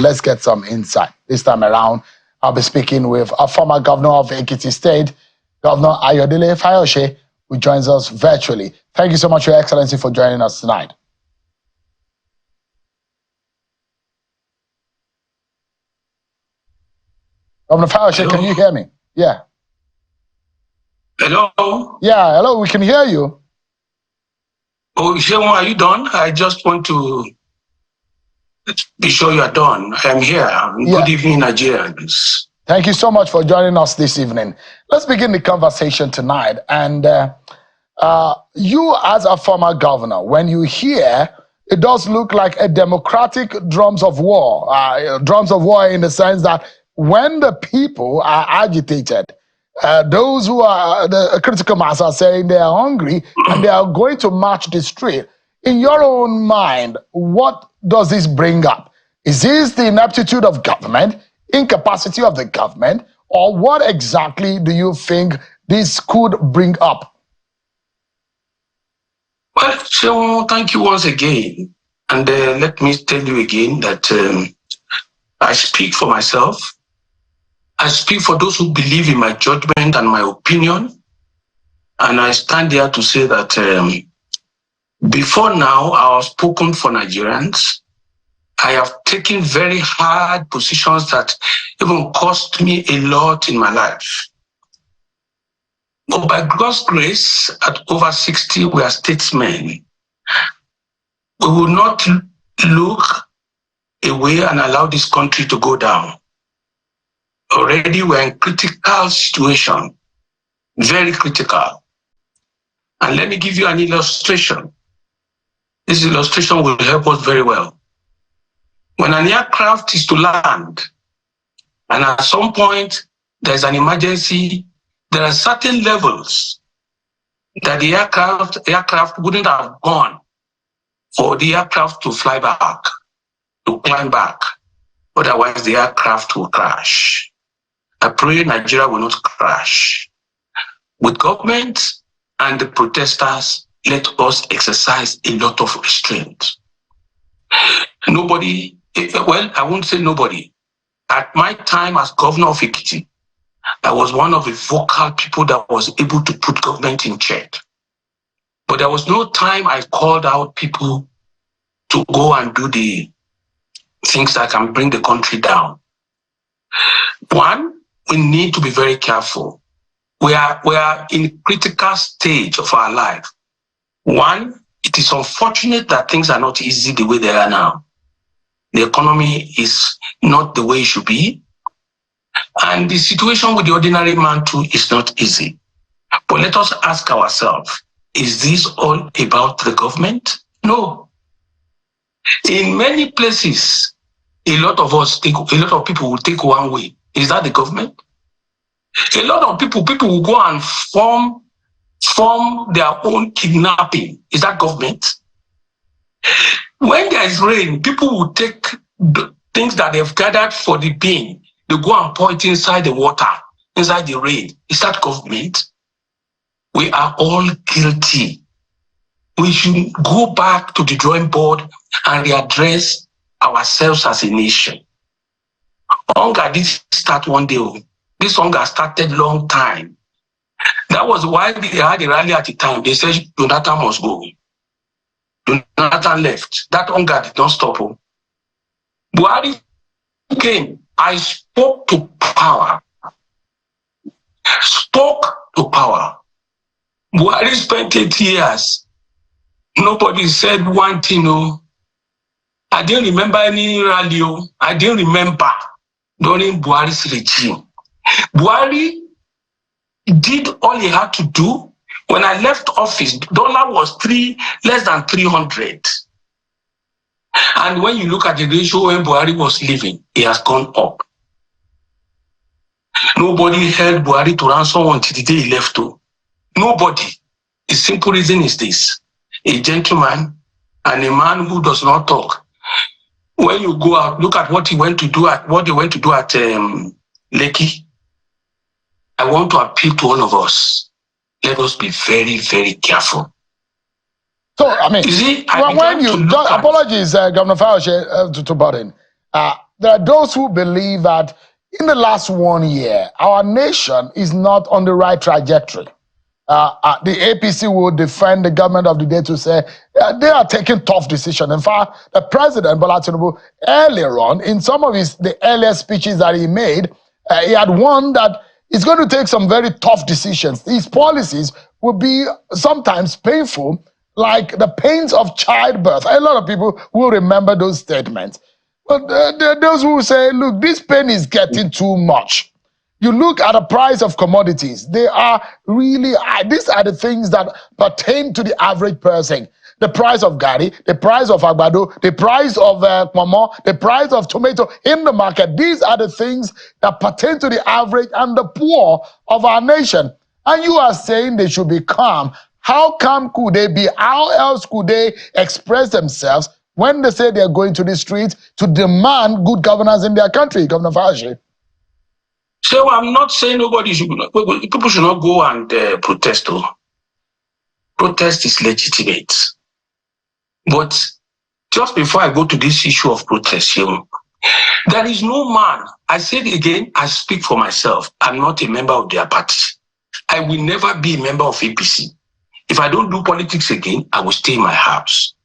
let's get some insight. This time around, I'll be speaking with a former governor of Ekiti State, Governor Ayodele Fayose, who joins us virtually. Thank you so much, Your Excellency, for joining us tonight. Governor Fayose, can you hear me? Yeah. Hello? Yeah, hello, we can hear you. Oh, Shemo, are you done? I just want to be sure you are done. I am here. Good evening, Nigerians. Thank you so much for joining us this evening. Let's begin the conversation tonight. And you as a former governor, when you hear, it does look like a democratic drums of war in the sense that when the people are agitated, those who are the critical mass are saying they are hungry and they are going to march the street. In your own mind, what does this bring up? Is this the ineptitude of government, incapacity of the government, or what exactly do you think this could bring up? Well, so thank you once again. And let me tell you again that I speak for myself. I speak for those who believe in my judgment and my opinion. And I stand here to say that before now, I have spoken for Nigerians. I have taken very hard positions that even cost me a lot in my life. But by God's grace, at over 60, we are statesmen. We will not look away and allow this country to go down. Already we're in critical situation, very critical. And let me give you an illustration. This illustration will help us very well. When an aircraft is to land, and at some point there's an emergency, there are certain levels that the aircraft wouldn't have gone for the aircraft to fly back, to climb back. Otherwise, the aircraft will crash. I pray Nigeria will not crash. With government and the protesters, let us exercise a lot of restraint. Nobody, well, I won't say nobody. At my time as governor of Ekiti, I was one of the vocal people that was able to put government in check. But there was no time I called out people to go and do the things that can bring the country down. One, we need to be very careful. We are in critical stage of our life. One, it is unfortunate that things are not easy the way they are now. The economy is not the way it should be. And the situation with the ordinary man too is not easy. But let us ask ourselves, is this all about the government? No. In many places, a lot of people will take one way. Is that the government? A lot of people will go and form their own kidnapping. Is that government? When there is rain, people will take the things that they've gathered for the bin. They go and pour it inside the water, inside the rain. Is that government? We are all guilty. We should go back to the drawing board and readdress ourselves as a nation. Hunger didn't start one day. This hunger started long time. That was why they had a rally at the time. They said Jonathan must go. Jonathan left. That hunger did not stop. Buhari came. I spoke to power. Spoke to power. Buhari spent 8 years. Nobody said one thing. I didn't remember any rally. I didn't remember during Buhari's regime. Buhari did all he had to do. When I left office, dollar was less than 300. And when you look at the ratio when Buhari was leaving, it has gone up. Nobody held Buhari to ransom until the day he left. Nobody. The simple reason is this: a gentleman and a man who does not talk. When you go out, look at what they went to do at Lekki. I want to appeal to all of us. Let us be very, very careful. So, I mean, when you apologies, Governor Fayose, to Bodin. there are those who believe that in the last 1 year, our nation is not on the right trajectory. The APC will defend the government of the day to say they are taking tough decisions. In fact, the president, Bola Tinubu, earlier on, in some of the earlier speeches that he made, he had warned that he's going to take some very tough decisions. These policies will be sometimes painful, like the pains of childbirth. A lot of people will remember those statements. But there are those who say, look, this pain is getting too much. You look at the price of commodities, they are really high. These are the things that pertain to the average person. The price of gari, the price of agbado, the price of momo, the price of tomato in the market. These are the things that pertain to the average and the poor of our nation. And you are saying they should be calm. How calm could they be? How else could they express themselves when they say they're going to the streets to demand good governance in their country, Governor Fayose? So I'm not saying people should not go and protest. Protest is legitimate. But just before I go to this issue of protest, there is no man, I say it again, I speak for myself. I'm not a member of their party. I will never be a member of APC. If I don't do politics again, I will stay in my house.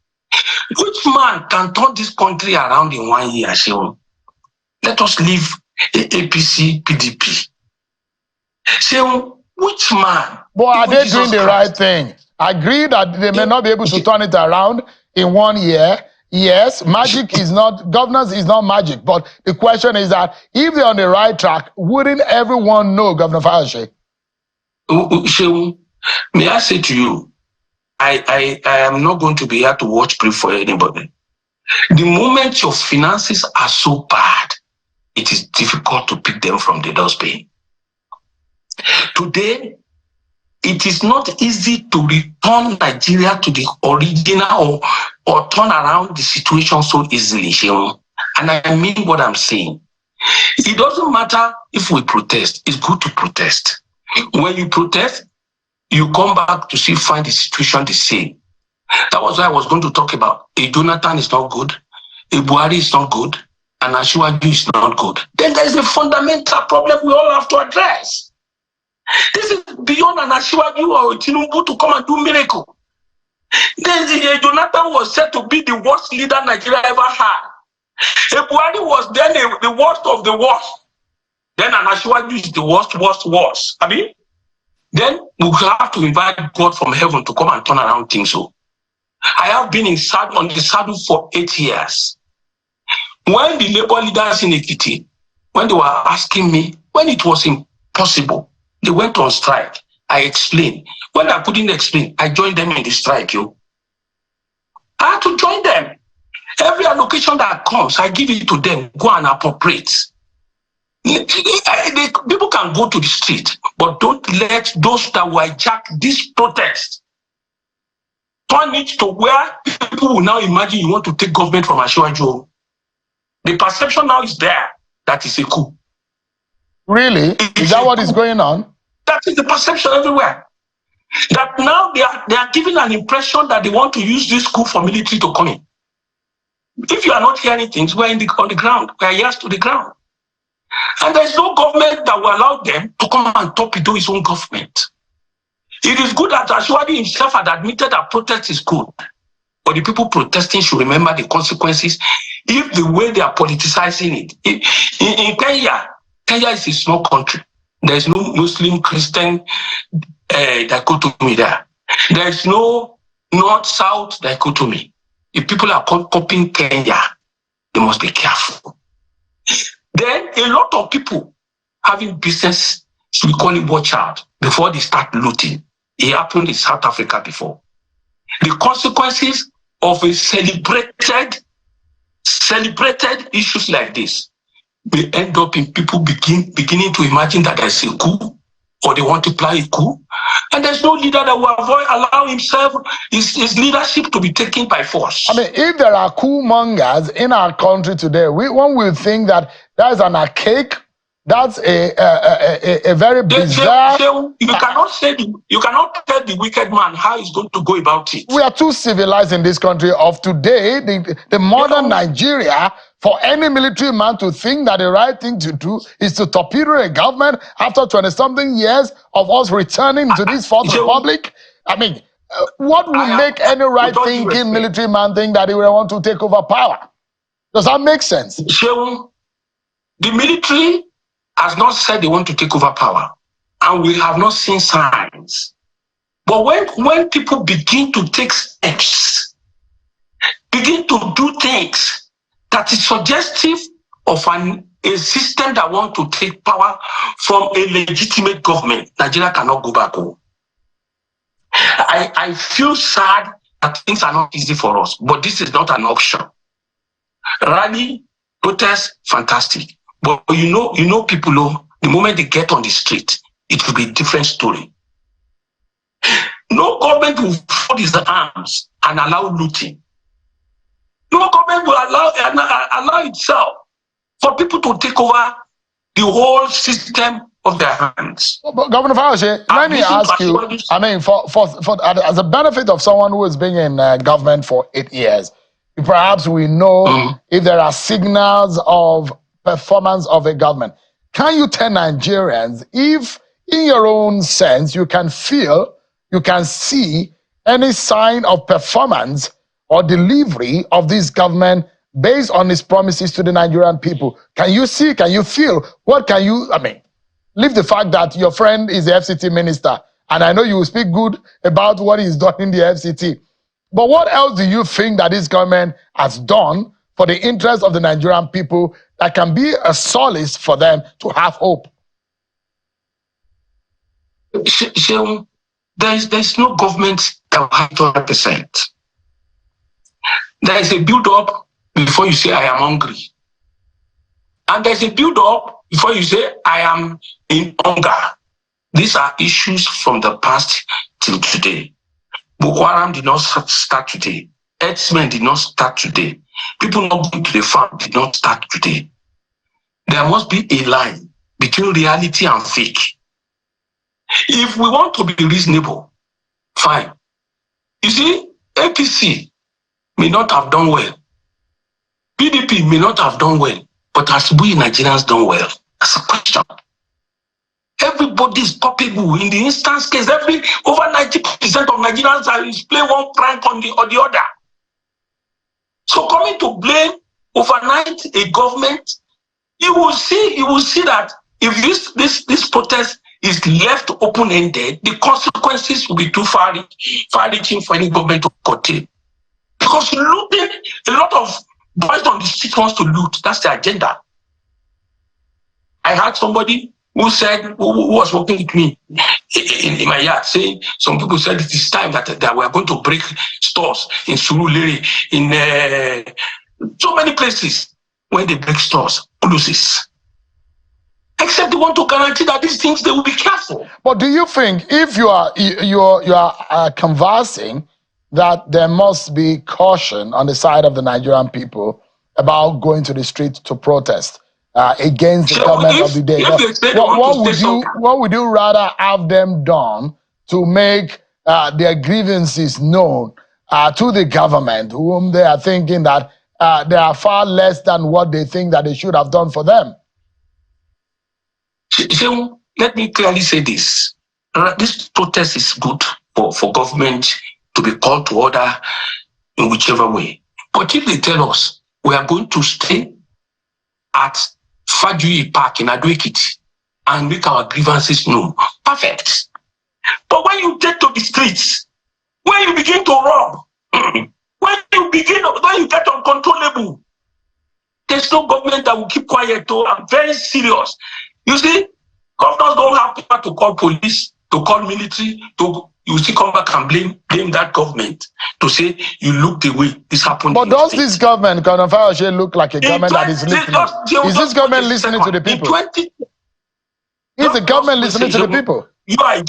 Which man can turn this country around in 1 year, Sheon? Let us leave APC, PDP. Sheon, which man? But are they doing the right thing? I agree that they may not be able to turn it around in 1 year. Yes, magic is not, governance is not magic. But the question is that if they're on the right track, wouldn't everyone know, Governor Fayose? Sheon, may I say to you, I am not going to be here to watch brief for anybody. The moment your finances are so bad, it is difficult to pick them from the dustbin. Today, it is not easy to return Nigeria to the original or turn around the situation so easily, Sheon. And I mean what I'm saying. It doesn't matter if we protest. It's good to protest. When you protest, you come back to find the situation the same. That was why I was going to talk about a Jonathan is not good, a Buhari is not good, and Asiwaju is not good. Then there is a fundamental problem we all have to address. This is beyond an Asiwaju or Tinubu to come and do miracle. Jonathan was said to be the worst leader Nigeria ever had. A Buhari was then the worst of the worst. Then an Asiwaju is the worst. I mean, then we have to invite God from heaven to come and turn around things. So I have been on the saddle for 8 years. When the labor leaders in Ekiti, when they were asking me, when it was impossible, they went on strike. I explained. When I couldn't explain, I joined them in the strike. I had to join them. Every allocation that comes, I give it to them. Go and appropriate. People can go to the street, but don't let those that will hijack this protest turn it to where people will now imagine you want to take government from Asiwaju. The perception now is there that is a coup. Really? Is that what is going on? That is the perception everywhere. That now they are giving an impression that they want to use this coup for military to come in. If you are not hearing things, we're on the ground. We are ears to the ground. And there's no government that will allow them to come and torpedo his own government. It is good that Asiwaju himself had admitted that protest is good. But the people protesting should remember the consequences if the way they are politicizing it. In Kenya is a small country. There is no Muslim, Christian dichotomy there. There is no North-South dichotomy. If people are copying Kenya, they must be careful. Then a lot of people having business, we call it watch out, before they start looting. It happened in South Africa before. The consequences of a celebrated issues like this may end up in people beginning to imagine that there's a coup or they want to play a coup. And there's no leader that will allow himself, his leadership to be taken by force. I mean, if there are coup mongers in our country today, one will think that that is an archaic That's a very bizarre. You cannot tell the wicked man how he's going to go about it. We are too civilized in this country of today, the modern Nigeria, for any military man to think that the right thing to do is to torpedo a government after 20-something years of us returning to this Fourth Republic. I mean, what would make any right-thinking military man think that he will want to take over power? Does that make sense? The military has not said they want to take over power, and we have not seen signs. But when people begin to take steps, begin to do things that is suggestive of a system that wants to take power from a legitimate government, Nigeria cannot go back home. I feel sad that things are not easy for us, but this is not an option. Rally, protest, fantastic. But you know people, the moment they get on the street, it will be a different story. No government will fold its arms and allow looting. No government will allow itself for people to take over the whole system of their hands. But Governor Fayose, let me ask you, I mean, for as a benefit of someone who has been in government for 8 years, perhaps we know if there are signals of performance of a government. Can you tell Nigerians if, in your own sense, you can feel, you can see any sign of performance or delivery of this government based on its promises to the Nigerian people? Can you see, can you feel, what can you, I mean, leave the fact that your friend is the FCT minister, and I know you will speak good about what he's done in the FCT. But what else do you think that this government has done for the interest of the Nigerian people that can be a solace for them to have hope? There's no government that will have 100%. There is a build-up before you say, I am hungry. And there's a build-up before you say, I am in hunger. These are issues from the past till today. Boko Haram did not start today. Herdsmen did not start today. People not going to the farm did not start today. There must be a line between reality and fake. If we want to be reasonable, fine. You see, APC may not have done well. PDP may not have done well, but has we Nigerians done well? That's a question. Everybody is culpable. In the instance case, over 90% of Nigerians are playing one prank or the other. So coming to blame overnight a government, you will see that if this protest is left open-ended, the consequences will be too far-reaching for any government to curtail. Because looting, a lot of boys on the street wants to loot. That's the agenda. I had somebody who said, who was working with me in my yard, saying, some people said it is time that we are going to break stores in Surulere, in so many places. When they break stores, closes. Except they want to guarantee that these things, they will be careful. But do you think if you are conversing that there must be caution on the side of the Nigerian people about going to the street to protest against the government of the day? What would you rather have them done to make their grievances known to the government, whom they are thinking that they are far less than what they think that they should have done for them? So let me clearly say this. This protest is good for government to be called to order in whichever way. But if they tell us we are going to stay at Fajuyi Park in Ado-Ekiti and make our grievances known, perfect. But when you take to the streets, when you begin to rob, when you get uncontrollable, there's no government that will keep quiet. I'm very serious. You see, governors don't have power to call police, to call military, you see come back and blame that government to say you look the way this happened. But does this government, Governor Fayose, look like a government that is listening? Is this government listening to the people? Is the government listening to the people? You are a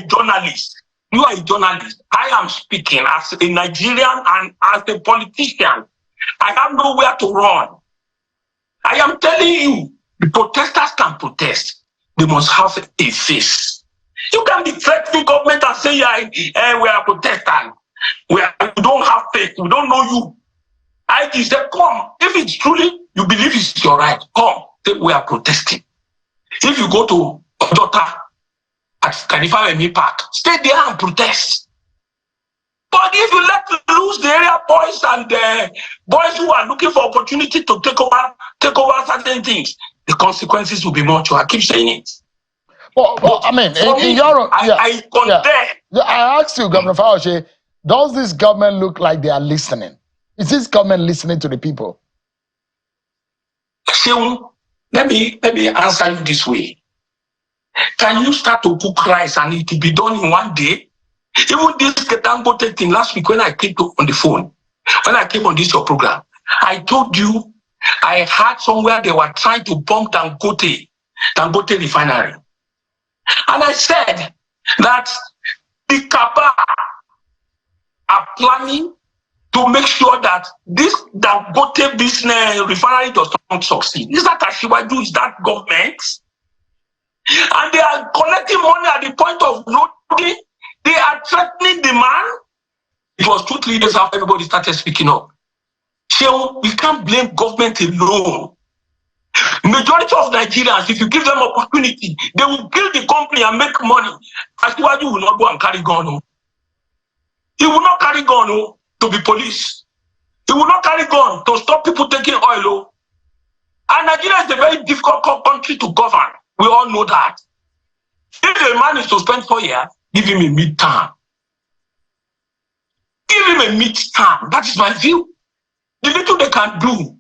journalist. You are a journalist. I am speaking as a Nigerian and as a politician. I have nowhere to run. I am telling you, The protesters can protest. They must have a face. You can be threatening government and say, we are protesting. We don't have faith. We don't know you. I just say, come. If it's truly, you believe it's your right, come. Say, we are protesting. If you go to Odota at Kanifawemi Park, stay there and protest. But if you let loose the area boys and the boys who are looking for opportunity to take over certain things, the consequences will be much. I keep saying it. Well, I mean, I condemn. I asked you, Governor Fayose, does this government look like they are listening? Is this government listening to the people? So, let me answer you this way. Can you start to cook rice and it will be done in one day? Even this Dangote thing last week when I came on the phone, when I came on this your program, I told you I heard somewhere they were trying to bomb Dangote refinery. And I said that the Kaaba are planning to make sure that this Dangote business refinery does not succeed. Is that Ashiwaju? Is that government? And they are collecting money at the point of loading. They are threatening the man. It was 2-3 days after everybody started speaking up. So we can't blame government alone. Majority of Nigerians, if you give them opportunity, they will build the company and make money. Ashiwaju will not go and carry gun. He will not carry gun to be police. He will not carry gun to stop people taking oil. And Nigeria is a very difficult country to govern. We all know that. If a man is to spend 4 years, give him a mid-term. Give him a mid-term. That is my view. The little they can do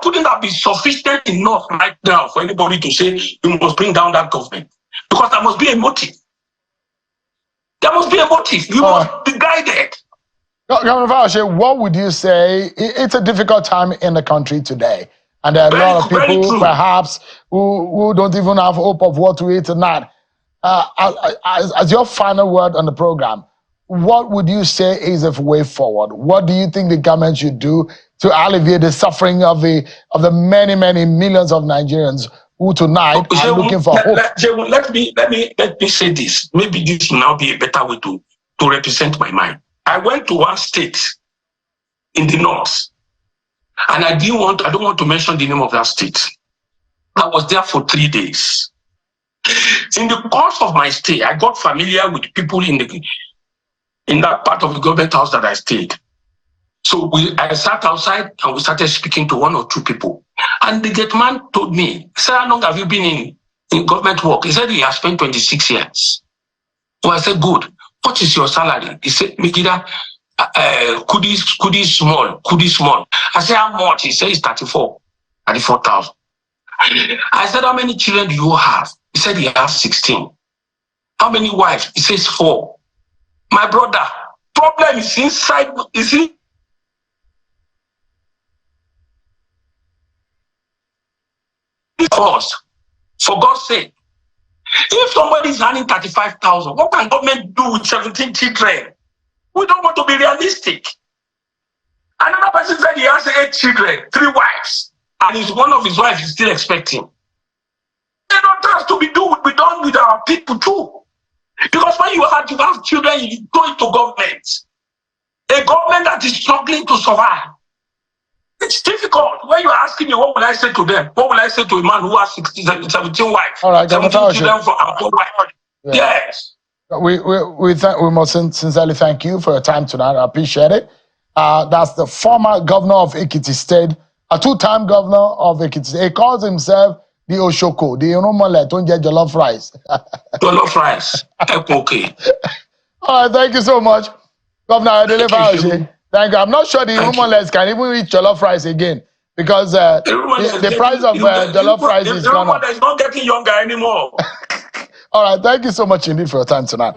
couldn't have been sufficient enough right now for anybody to say you must bring down that government. Because there must be a motive. There must be a motive. You must be guided. Governor Fayose, what would you say? It's a difficult time in the country today. And there are a lot of people perhaps who don't even have hope of what to eat tonight. As your final word on the program, what would you say is a way forward? What do you think the government should do to alleviate the suffering of the many, many millions of Nigerians who tonight are looking for hope? Let me say this. Maybe this will now be a better way to represent my mind. I went to one state in the north, and I don't want to mention the name of that state. I was there for 3 days. In the course of my stay, I got familiar with people in that part of the government house that I stayed. So I sat outside and we started speaking to 1 or 2 people. And the gate man told me, he said, how long have you been in government work? He said he has spent 26 years. So I said, good. What is your salary? He said, Megida, kudi small. I said, how much? He said, it's 34,000. I said, how many children do you have? He said, he has 16. How many wives? He says, 4. My brother, problem is inside, us. For God's sake. If somebody is earning 35,000, what can government do with 17 children? We don't want to be realistic. Another person said he has 8 children, 3 wives, and one of his wives is still expecting. They don't have to be done with our people too. Because when you have children, you go into government. A government that is struggling to survive. It's difficult. When you're asking me, what will I say to them? What will I say to a man who has 17 wives? All right, 17 children for our wife? Yeah. Yes. We must sincerely thank you for your time tonight. I appreciate it. That's the former governor of Ekiti State, a 2-time governor of Ekiti State. He calls himself the Oshoko, the Onomole, Tonje Jollof Rice. Jollof Rice. Okay. All right, thank you so much, Governor Adele Fayose. Thank you. I'm not sure the Onomole can even eat jollof rice again because the price of jollof rice is gone up. The Onomole is not getting younger anymore. All right, thank you so much indeed for your time tonight.